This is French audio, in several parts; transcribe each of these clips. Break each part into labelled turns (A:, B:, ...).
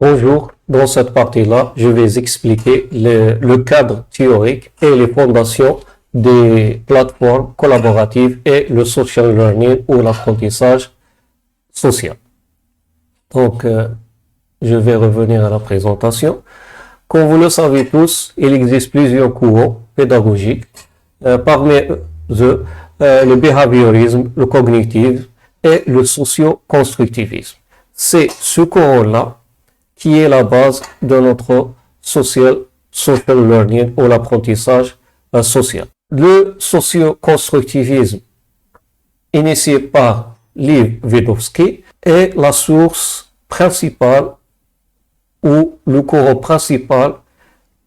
A: Bonjour, dans cette partie-là, je vais expliquer le cadre théorique et les fondations des plateformes collaboratives et le social learning ou l'apprentissage social. Donc, je vais revenir à la présentation. Comme vous le savez tous, il existe plusieurs courants pédagogiques, parmi eux le behaviorisme, le cognitif et le socio-constructivisme. C'est ce courant-là qui est la base de notre social learning ou l'apprentissage social. Le socio-constructivisme, initié par Lev Vygotsky, est la source principale ou le courant principal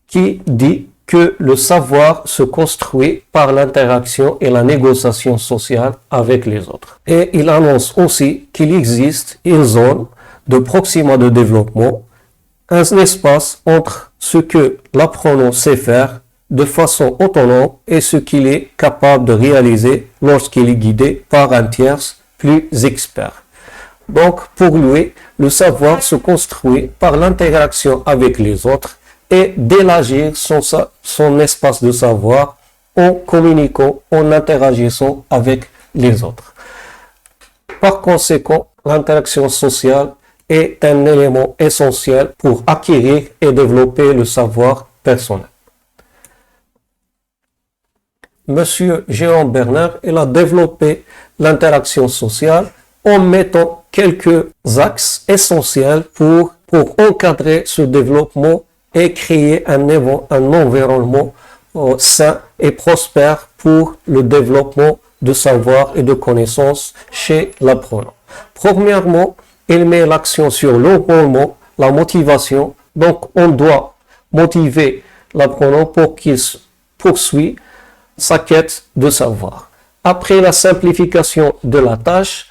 A: qui dit que le savoir se construit par l'interaction et la négociation sociale avec les autres. Et il annonce aussi qu'il existe une zone de proxima de développement, un espace entre ce que l'apprenant sait faire de façon autonome et ce qu'il est capable de réaliser lorsqu'il est guidé par un tierce plus expert. Donc, pour lui, le savoir se construit par l'interaction avec les autres et d'élargir son espace de savoir en communiquant, en interagissant avec les autres. Par conséquent, l'interaction sociale est un élément essentiel pour acquérir et développer le savoir personnel. Monsieur Jérôme Bernard, il a développé l'interaction sociale en mettant quelques axes essentiels pour encadrer ce développement et créer un environnement sain et prospère pour le développement de savoir et de connaissances chez l'apprenant. Premièrement, il met l'accent sur l'enrôlement, la motivation. Donc, on doit motiver l'apprenant pour qu'il poursuive sa quête de savoir. Après la simplification de la tâche,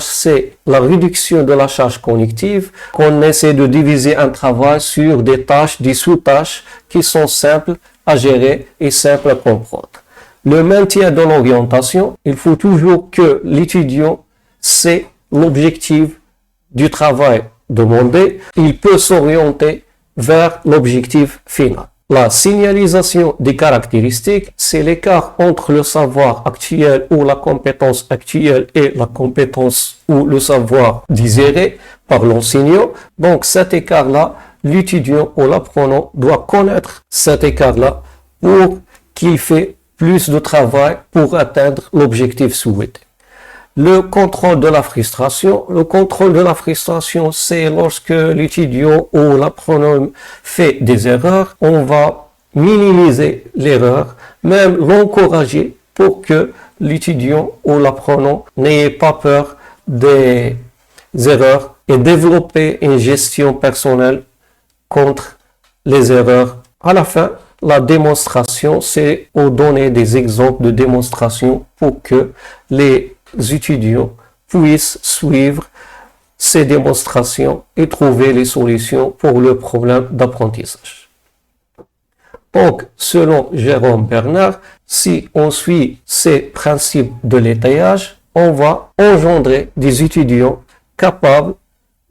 A: c'est la réduction de la charge cognitive, qu'on essaie de diviser un travail sur des tâches, des sous-tâches qui sont simples à gérer et simples à comprendre. Le maintien de l'orientation, il faut toujours que l'étudiant sait l'objectif du travail demandé, il peut s'orienter vers l'objectif final. La signalisation des caractéristiques, c'est l'écart entre le savoir actuel ou la compétence actuelle et la compétence ou le savoir désiré par l'enseignant. Donc cet écart-là, l'étudiant ou l'apprenant doit connaître cet écart-là pour qu'il fait plus de travail pour atteindre l'objectif souhaité. Le contrôle de la frustration. Le contrôle de la frustration, c'est lorsque l'étudiant ou l'apprenant fait des erreurs, on va minimiser l'erreur, même l'encourager pour que l'étudiant ou l'apprenant n'ait pas peur des erreurs et développer une gestion personnelle contre les erreurs. À la fin, la démonstration, c'est donner des exemples de démonstration pour que les étudiants puissent suivre ces démonstrations et trouver les solutions pour le problème d'apprentissage. Donc, selon Jérôme Bernard, si on suit ces principes de l'étayage, on va engendrer des étudiants capables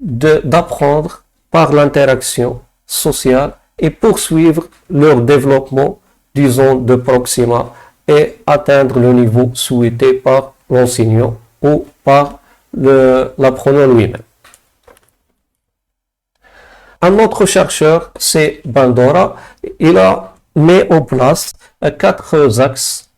A: d'apprendre par l'interaction sociale et poursuivre leur développement, disons, de proxima et atteindre le niveau souhaité par l'enseignant ou par l'apprenant lui-même. Un autre chercheur, c'est Bandora, il a mis en place 4 axes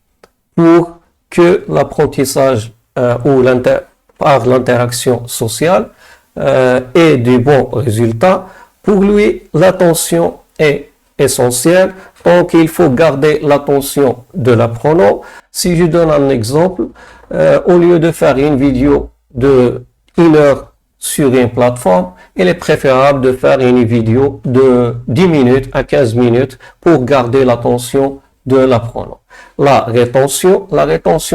A: pour que l'apprentissage par l'interaction sociale ait de bons résultats. Pour lui, l'attention est essentielle, donc il faut garder l'attention de l'apprenant. Si je donne un exemple, au lieu de faire une vidéo de 1 heure sur une plateforme, il est préférable de faire une vidéo de 10 minutes à 15 minutes pour garder l'attention de l'apprenant. La rétention,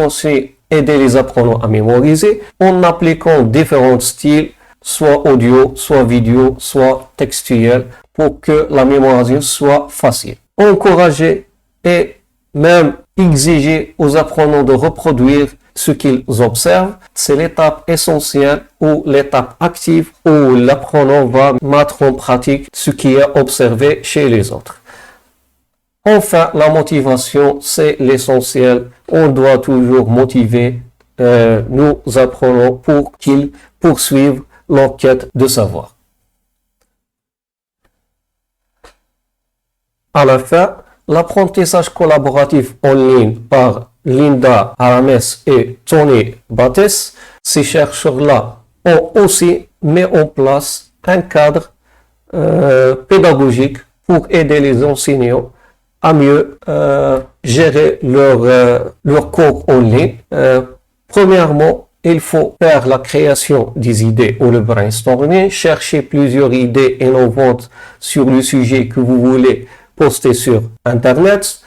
A: c'est aider les apprenants à mémoriser en appliquant différents styles, soit audio, soit vidéo, soit textuel, pour que la mémorisation soit facile. Encourager et même exiger aux apprenants de reproduire ce qu'ils observent, c'est l'étape essentielle ou l'étape active où l'apprenant va mettre en pratique ce qui est observé chez les autres. Enfin, la motivation, c'est l'essentiel. On doit toujours motiver nos apprenants pour qu'ils poursuivent leur quête de savoir. À la fin, l'apprentissage collaboratif en ligne par Linda Arames et Tony Bates, ces chercheurs-là ont aussi mis en place un cadre pédagogique pour aider les enseignants à mieux gérer leur cours en ligne. Premièrement, il faut faire la création des idées ou le brainstorming, chercher plusieurs idées innovantes sur le sujet que vous voulez poster sur Internet,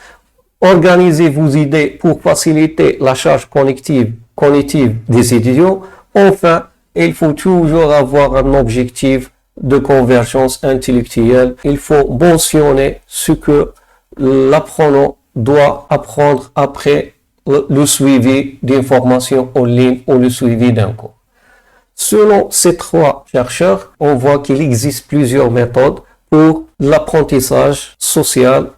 A: organisez vos idées pour faciliter la charge cognitive des étudiants. Enfin, il faut toujours avoir un objectif de convergence intellectuelle. Il faut mentionner ce que l'apprenant doit apprendre après le suivi d'informations en ligne ou le suivi d'un cours. Selon ces trois chercheurs, on voit qu'il existe plusieurs méthodes pour l'apprentissage social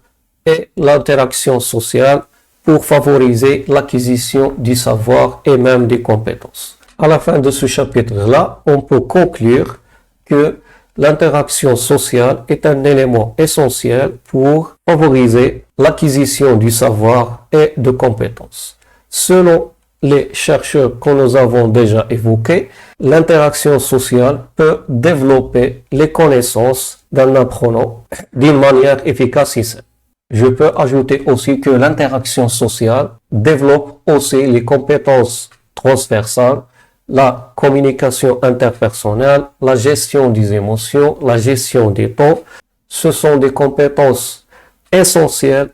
A: et l'interaction sociale pour favoriser l'acquisition du savoir et même des compétences. À la fin de ce chapitre-là, on peut conclure que l'interaction sociale est un élément essentiel pour favoriser l'acquisition du savoir et de compétences. Selon les chercheurs que nous avons déjà évoqués, l'interaction sociale peut développer les connaissances d'un apprenant d'une manière efficace et simple. Je peux ajouter aussi que l'interaction sociale développe aussi les compétences transversales, la communication interpersonnelle, la gestion des émotions, la gestion des temps. Ce sont des compétences essentielles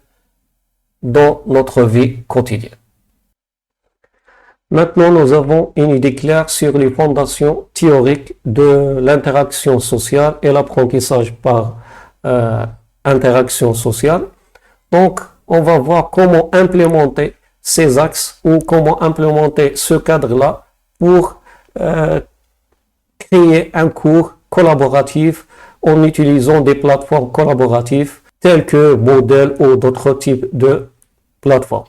A: dans notre vie quotidienne. Maintenant, nous avons une idée claire sur les fondations théoriques de l'interaction sociale et l'apprentissage par interaction sociale. Donc, on va voir comment implémenter ces axes ou comment implémenter ce cadre-là pour créer un cours collaboratif en utilisant des plateformes collaboratives telles que Moodle ou d'autres types de plateformes.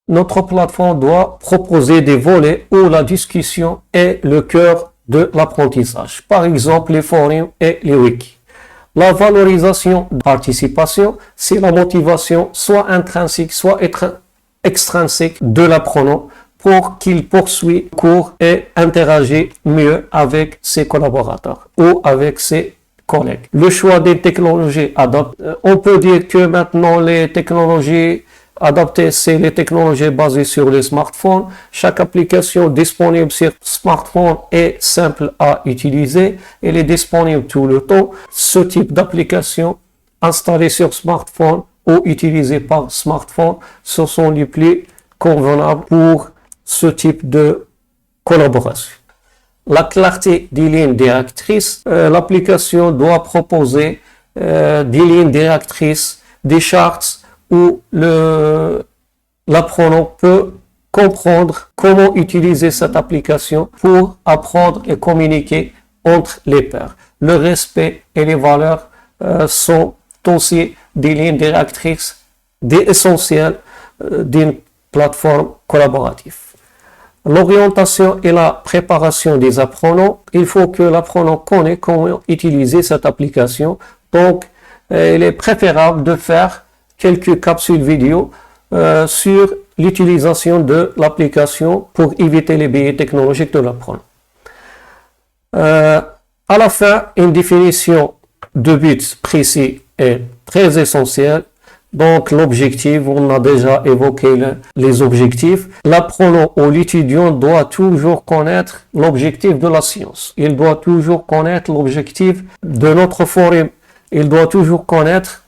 A: Notre plateforme doit proposer des volets où la discussion est le cœur de l'apprentissage. Par exemple, les forums et les wikis. La valorisation de participation, c'est la motivation soit intrinsèque, soit extrinsèque de l'apprenant pour qu'il poursuive le cours et interagisse mieux avec ses collaborateurs ou avec ses collègues. Le choix des technologies adaptées. On peut dire que maintenant les technologies adaptées, c'est les technologies basées sur les smartphones. Chaque application disponible sur smartphone est simple à utiliser. Elle est disponible tout le temps. Ce type d'application installée sur smartphone ou utilisée par smartphone, ce sont les plus convenables pour ce type de collaboration. La clarté des lignes directrices. L'application doit proposer des lignes directrices, des charts où l'apprenant peut comprendre comment utiliser cette application pour apprendre et communiquer entre les pairs. Le respect et les valeurs sont aussi des lignes directrices essentielles d'une plateforme collaborative. L'orientation et la préparation des apprenants. Il faut que l'apprenant connaisse comment utiliser cette application. Donc, il est préférable de faire quelques capsules vidéo sur l'utilisation de l'application pour éviter les biais technologiques de l'apprenant. À la fin, une définition de but précis est très essentielle. Donc, l'objectif, on a déjà évoqué les objectifs. L'apprenant ou l'étudiant doit toujours connaître l'objectif de la science. Il doit toujours connaître l'objectif de notre forum. Il doit toujours connaître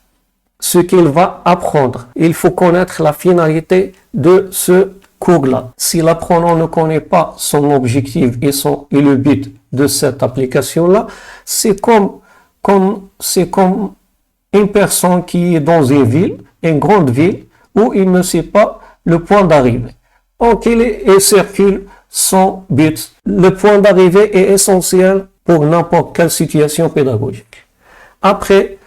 A: ce qu'il va apprendre. Il faut connaître la finalité de ce cours-là. Si l'apprenant ne connaît pas son objectif et le but de cette application-là, c'est comme une personne qui est dans une ville une grande ville où il ne sait pas le point d'arrivée. Donc, il circule son but. Le point d'arrivée est essentiel pour n'importe quelle situation pédagogique. Après,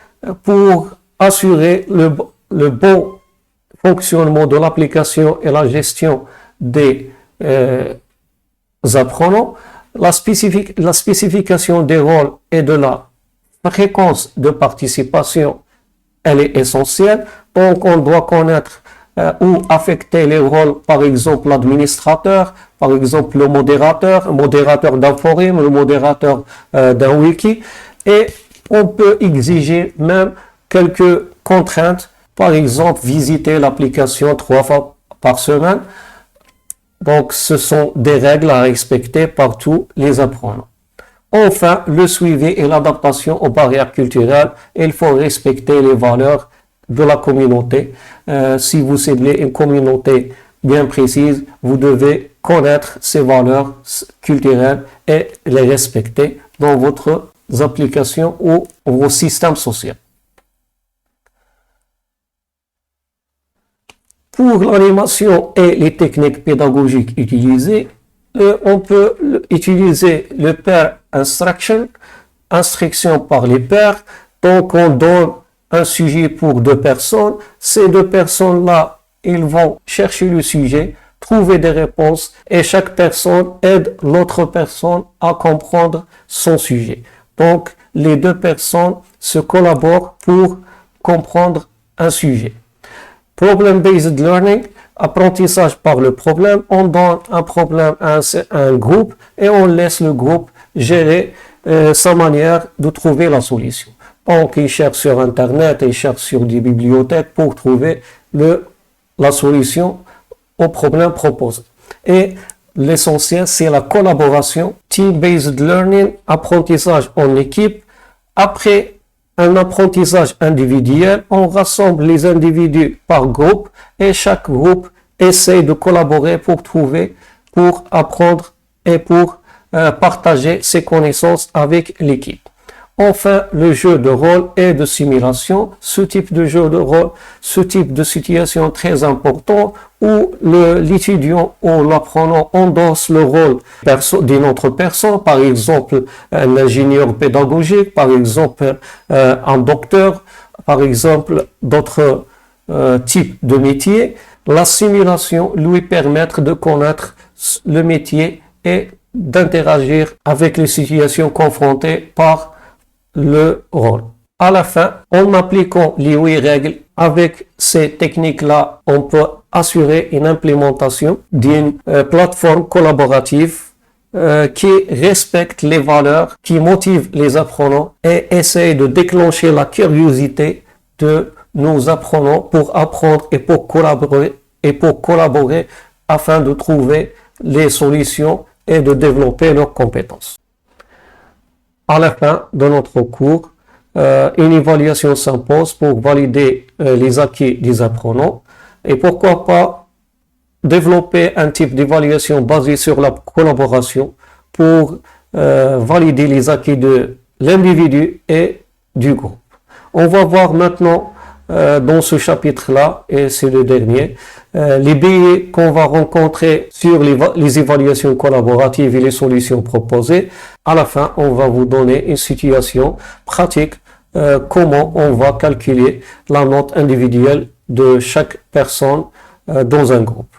A: pour assurer le bon fonctionnement de l'application et la gestion des apprenants, la spécification des rôles et de la fréquence de participation, elle est essentielle. Donc, on doit connaître ou affecter les rôles, par exemple l'administrateur, par exemple le modérateur d'un forum, le modérateur d'un wiki, et on peut exiger même quelques contraintes, par exemple visiter l'application 3 fois par semaine. Donc ce sont des règles à respecter par tous les apprenants. Enfin, le suivi et l'adaptation aux barrières culturelles, il faut respecter les valeurs de la communauté. Si vous ciblez une communauté bien précise, vous devez connaître ces valeurs culturelles et les respecter dans votre applications ou vos systèmes sociaux. Pour l'animation et les techniques pédagogiques utilisées, on peut utiliser le pair instruction, instruction par les pairs. Donc on donne un sujet pour 2 personnes. Ces 2 personnes-là, ils vont chercher le sujet, trouver des réponses et chaque personne aide l'autre personne à comprendre son sujet. Donc, les 2 personnes se collaborent pour comprendre un sujet. Problem-based learning, apprentissage par le problème. On donne un problème à un groupe et on laisse le groupe gérer sa manière de trouver la solution. Donc, ils cherchent sur Internet, ils cherchent sur des bibliothèques pour trouver la solution au problème proposé. Et l'essentiel, c'est la collaboration, team-based learning, apprentissage en équipe. Après un apprentissage individuel, on rassemble les individus par groupe et chaque groupe essaie de collaborer pour apprendre et pour partager ses connaissances avec l'équipe. Enfin, le jeu de rôle et de simulation, ce type de jeu de rôle, ce type de situation très important où l'étudiant ou l'apprenant endosse le rôle d'une autre personne, par exemple un ingénieur pédagogique, par exemple un docteur, par exemple d'autres types de métiers. La simulation lui permet de connaître le métier et d'interagir avec les situations confrontées par le rôle. À la fin, en appliquant les 8 règles, avec ces techniques-là, on peut assurer une implémentation d'une plateforme collaborative qui respecte les valeurs, qui motive les apprenants et essaye de déclencher la curiosité de nos apprenants pour apprendre et pour collaborer afin de trouver les solutions et de développer leurs compétences. À la fin de notre cours, une évaluation s'impose pour valider les acquis des apprenants et pourquoi pas développer un type d'évaluation basé sur la collaboration pour valider les acquis de l'individu et du groupe. On va voir maintenant dans ce chapitre-là, et c'est le dernier, les biais qu'on va rencontrer sur les évaluations collaboratives et les solutions proposées. À la fin, on va vous donner une situation pratique, comment on va calculer la note individuelle de chaque personne dans un groupe.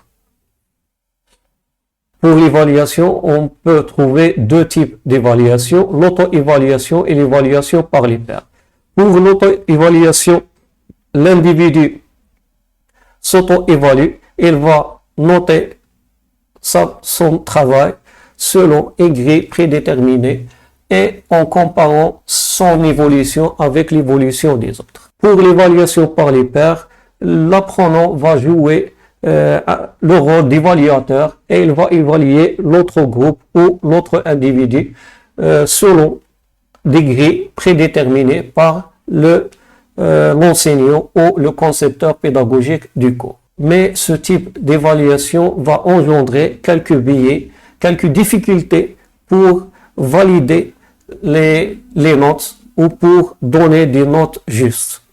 A: Pour l'évaluation, on peut trouver 2 types d'évaluation, l'auto-évaluation et l'évaluation par les pairs. Pour l'auto-évaluation, l'individu s'auto-évalue, il va noter son travail selon une grille prédéterminée et en comparant son évolution avec l'évolution des autres. Pour l'évaluation par les pairs, l'apprenant va jouer le rôle d'évaluateur et il va évaluer l'autre groupe ou l'autre individu selon des grilles prédéterminées par l'enseignant ou le concepteur pédagogique du cours. Mais ce type d'évaluation va engendrer quelques biais, quelques difficultés pour valider les notes ou pour donner des notes justes.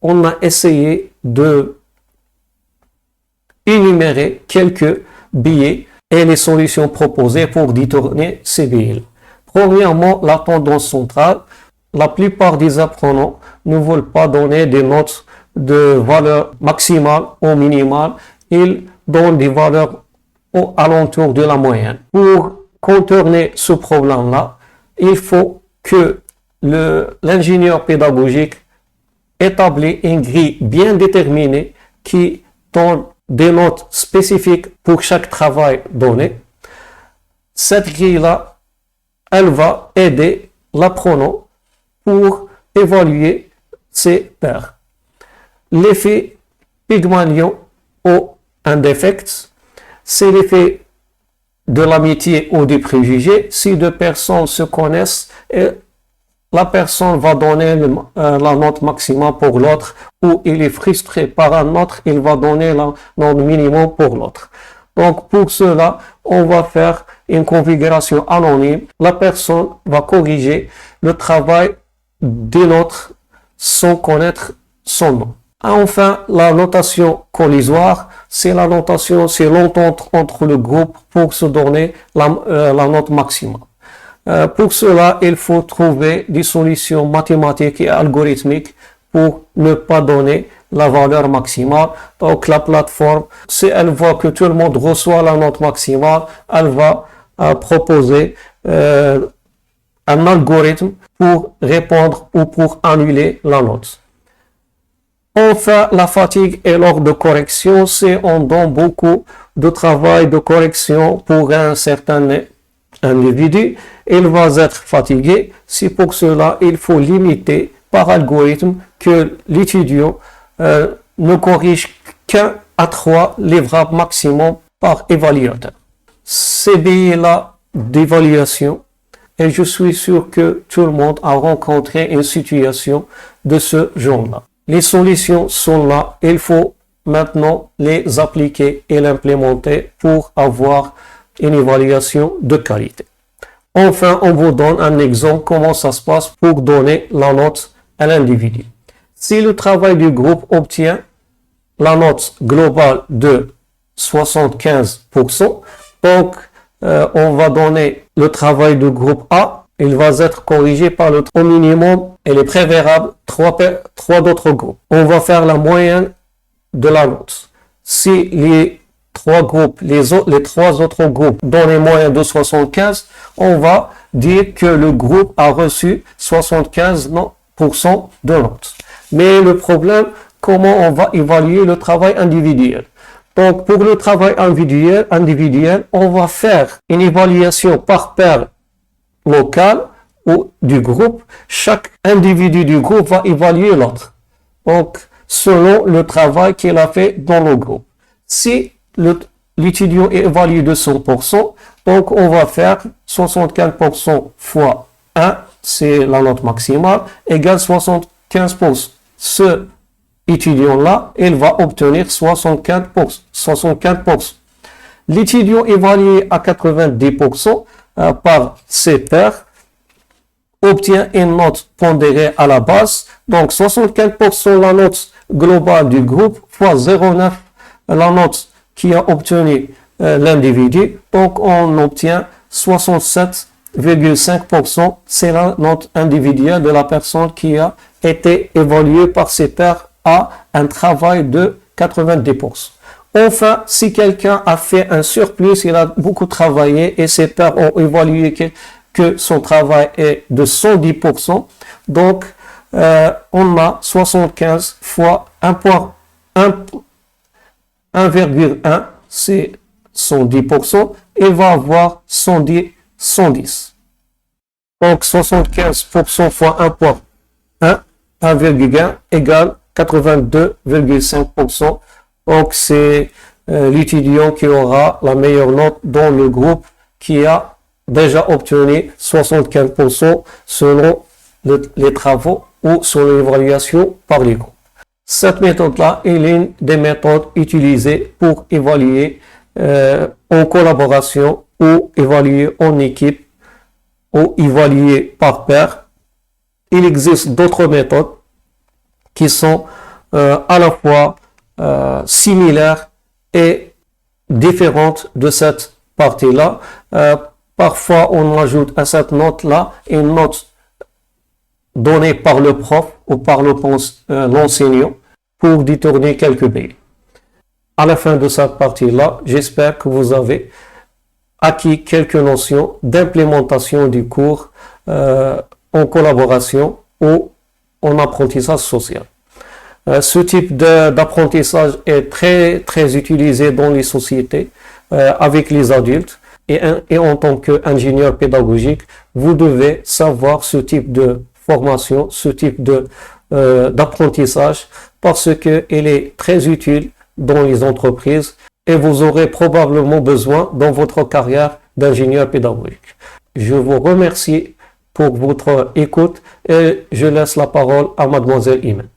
A: on a essayé de énumérer quelques biais et les solutions proposées pour détourner ces biais. Premièrement, la tendance centrale. La plupart des apprenants ne veulent pas donner des notes de valeur maximale ou minimale. Ils donnent des valeurs au alentour de la moyenne. Pour contourner ce problème-là, il faut que l'ingénieur pédagogique établit une grille bien déterminée qui donne des notes spécifiques pour chaque travail donné. Cette grille-là, elle va aider l'apprenant pour évaluer ses pairs. L'effet Pygmalion ou un défect, c'est l'effet de l'amitié ou du préjugé. Si deux personnes se connaissent, et la personne va donner la note maximale pour l'autre, ou il est frustré par un autre, il va donner la note minimum pour l'autre. Donc pour cela, on va faire une configuration anonyme. La personne va corriger le travail de l'autre sans connaître son nom. Enfin, la notation collisoire, c'est la notation, c'est l'entente entre le groupe pour se donner la note maximale. Pour cela, il faut trouver des solutions mathématiques et algorithmiques pour ne pas donner la valeur maximale. Donc la plateforme, si elle voit que tout le monde reçoit la note maximale, elle va proposer un algorithme pour répondre ou pour annuler la note. Enfin, la fatigue et l'ordre de correction, c'est on donne beaucoup de travail de correction pour un certain individu. Il va être fatigué. C'est pour cela il faut limiter par algorithme que l'étudiant ne corrige qu'un à 3 livrables maximum par évaluateur. Ces biais-là d'évaluation, et je suis sûr que tout le monde a rencontré une situation de ce genre-là. Les solutions sont là, il faut maintenant les appliquer et l'implémenter pour avoir une évaluation de qualité. Enfin, on vous donne un exemple comment ça se passe pour donner la note à l'individu. Si le travail du groupe obtient la note globale de 75%, donc on va donner le travail du groupe A, il va être corrigé par au minimum et les préférables 3 d'autres groupes. On va faire la moyenne de la note. Si les 3 groupes, les 3 autres groupes donnent une moyenne de 75, on va dire que le groupe a reçu 75% de notes. Mais le problème, comment on va évaluer le travail individuel? Donc, pour le travail individuel, on va faire une évaluation par paire locale ou du groupe. Chaque individu du groupe va évaluer l'autre. Donc, selon le travail qu'il a fait dans le groupe. Si l'étudiant est évalué de 100%, donc on va faire 75% fois 1, c'est la note maximale, égale 75%. Ce étudiant-là, il va obtenir 75%. L'étudiant évalué à 90% par ses pairs obtient une note pondérée à la base. Donc 75% la note globale du groupe fois 0,9 la note qui a obtenu l'individu. Donc on obtient 67,5%. C'est la note individuelle de la personne qui a été évaluée par ses pairs à un travail de 90%. Enfin, si quelqu'un a fait un surplus, il a beaucoup travaillé et ses pairs ont évalué que son travail est de 110%, donc on a 75 fois 1,1, c'est 110%, il va avoir 110. Donc 75% fois 1,1 égale 82,5%. Donc c'est l'étudiant qui aura la meilleure note dans le groupe qui a déjà obtenu 75% selon les travaux ou selon l'évaluation par les groupes. Cette méthode-là est l'une des méthodes utilisées pour évaluer en collaboration ou évaluer en équipe ou évaluer par pair. Il existe d'autres méthodes qui sont à la fois similaires et différentes de cette partie-là. Parfois, on ajoute à cette note-là une note donnée par le prof ou par l'enseignant pour détourner quelques billes. À la fin de cette partie-là, j'espère que vous avez acquis quelques notions d'implémentation du cours en collaboration ou en apprentissage social. Ce type d'apprentissage est très utilisé dans les sociétés avec les adultes et en tant qu'ingénieur pédagogique, vous devez savoir ce type de formation, ce type d'apprentissage parce qu'il est très utile dans les entreprises et vous aurez probablement besoin dans votre carrière d'ingénieur pédagogique. Je vous remercie pour votre écoute et je laisse la parole à Mademoiselle Imen.